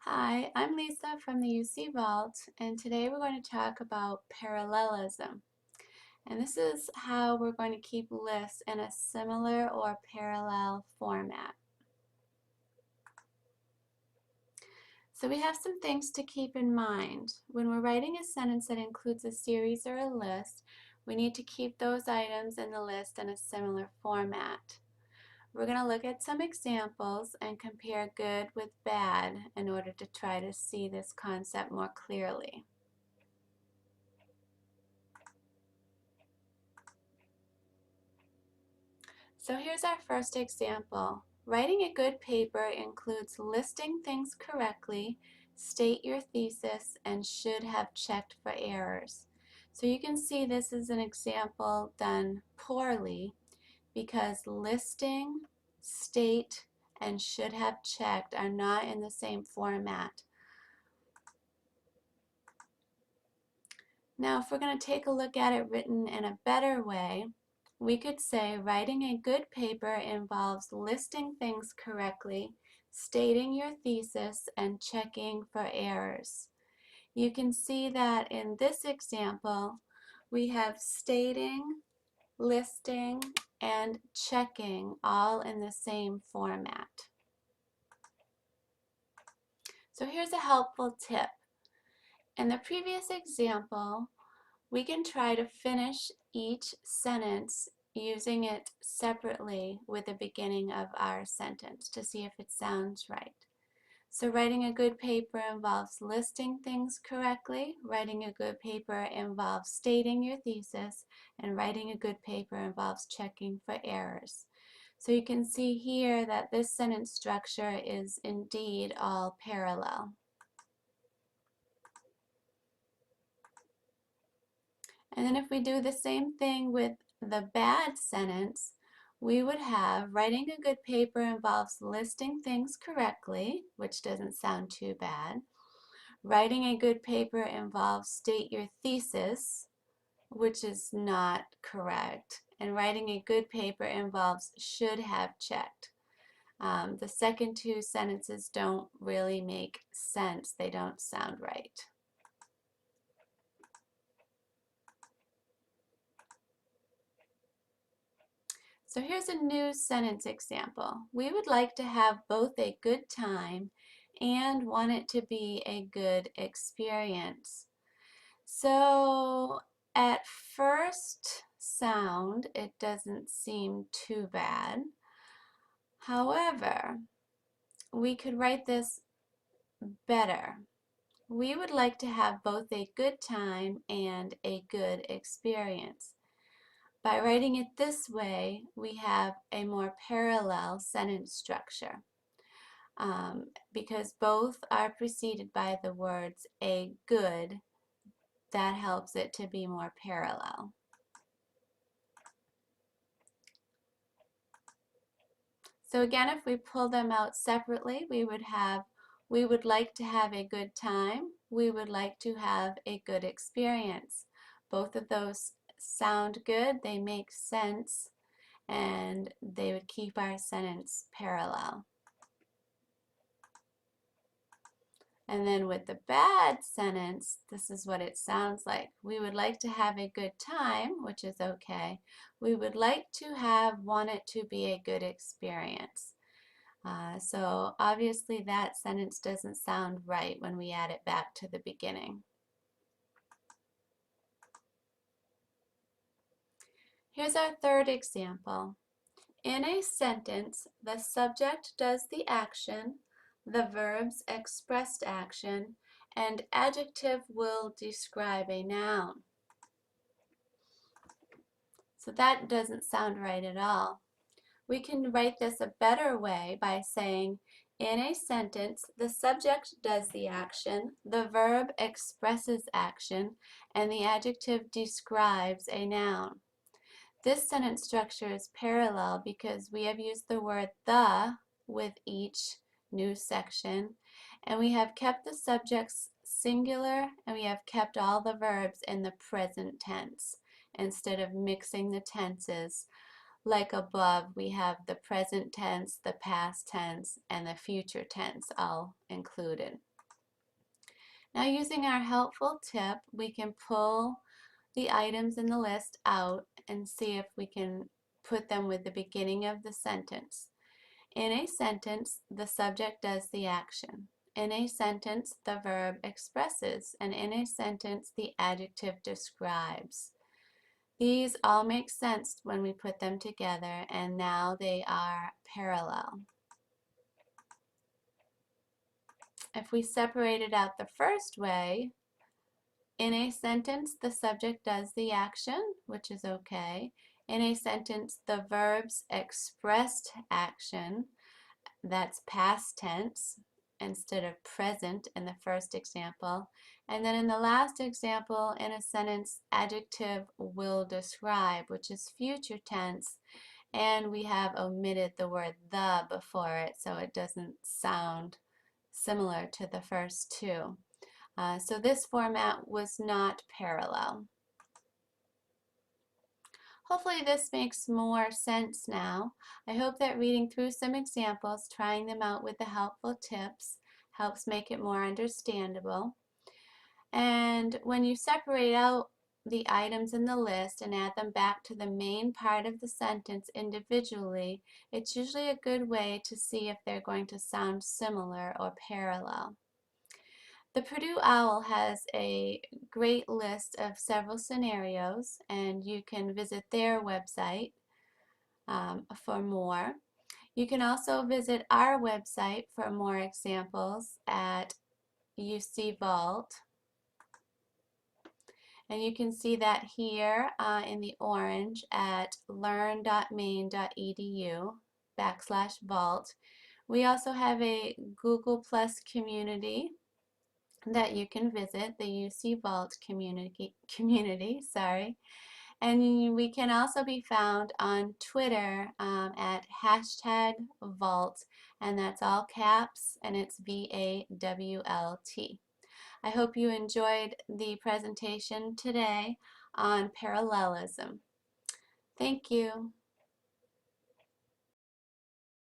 Hi, I'm Lisa from the UC VAWLT, and today we're going to talk about parallelism. And this is how we're going to keep lists in a similar or parallel format. So we have some things to keep in mind. When we're writing a sentence that includes a series or a list, we need to keep those items in the list in a similar format. We're going to look at some examples and compare good with bad in order to try to see this concept more clearly. So here's our first example. Writing a good paper includes listing things correctly, state your thesis, and should have checked for errors. So you can see this is an example done poorly because listing, state, and should have checked are not in the same format. Now, if we're going to take a look at it written in a better way, we could say writing a good paper involves listing things correctly, stating your thesis, and checking for errors. You can see that in this example, we have stating, listing, and checking all in the same format. So here's a helpful tip. In the previous example, we can try to finish each sentence using it separately with the beginning of our sentence to see if it sounds right. So writing a good paper involves listing things correctly, writing a good paper involves stating your thesis, and writing a good paper involves checking for errors. So you can see here that this sentence structure is indeed all parallel. And then if we do the same thing with the bad sentence, we would have writing a good paper involves listing things correctly, which doesn't sound too bad. Writing a good paper involves state your thesis, which is not correct. And writing a good paper involves should have checked. The second two sentences don't really make sense. They don't sound right. So here's a new sentence example. We would like to have both a good time and want it to be a good experience. So at first sound, it doesn't seem too bad. However, we could write this better. We would like to have both a good time and a good experience. By writing it this way, we have a more parallel sentence structure because both are preceded by the words a good. That helps it to be more parallel. So again, if we pull them out separately, we would like to have a good time. We would like to have a good experience. Both of those sound good, they make sense, and they would keep our sentence parallel. And then with the bad sentence, this is what it sounds like. We would like to have a good time, which is okay. We would like to want it to be a good experience. So obviously that sentence doesn't sound right when we add it back to the beginning. Here's our third example. In a sentence, the subject does the action, the verbs expressed action, and adjective will describe a noun. So that doesn't sound right at all. We can write this a better way by saying, in a sentence, the subject does the action, the verb expresses action, and the adjective describes a noun. This sentence structure is parallel because we have used the word the with each new section, and we have kept the subjects singular, and we have kept all the verbs in the present tense instead of mixing the tenses. Like above, we have the present tense, the past tense, and the future tense all included. Now, using our helpful tip, we can pull the items in the list out and see if we can put them with the beginning of the sentence. In a sentence, the subject does the action. In a sentence, the verb expresses, and in a sentence, the adjective describes. These all make sense when we put them together, and now they are parallel. If we separated out the first way, in a sentence, the subject does the action, which is okay. In a sentence, the verb's expressed action, that's past tense instead of present in the first example. And then in the last example, in a sentence, adjective will describe, which is future tense, and we have omitted the word the before it, so it doesn't sound similar to the first two. So this format was not parallel. Hopefully this makes more sense now. I hope that reading through some examples, trying them out with the helpful tips, helps make it more understandable. And when you separate out the items in the list and add them back to the main part of the sentence individually, it's usually a good way to see if they're going to sound similar or parallel. The Purdue OWL has a great list of several scenarios, and you can visit their website for more. You can also visit our website for more examples at UC VAWLT. And you can see that here in the orange at learn.maine.edu/vault. We also have a Google Plus community that you can visit, the UC VAWLT community, sorry. And we can also be found on Twitter at #VAWLT, and that's all caps, and it's VAWLT. I hope you enjoyed the presentation today on parallelism. Thank you.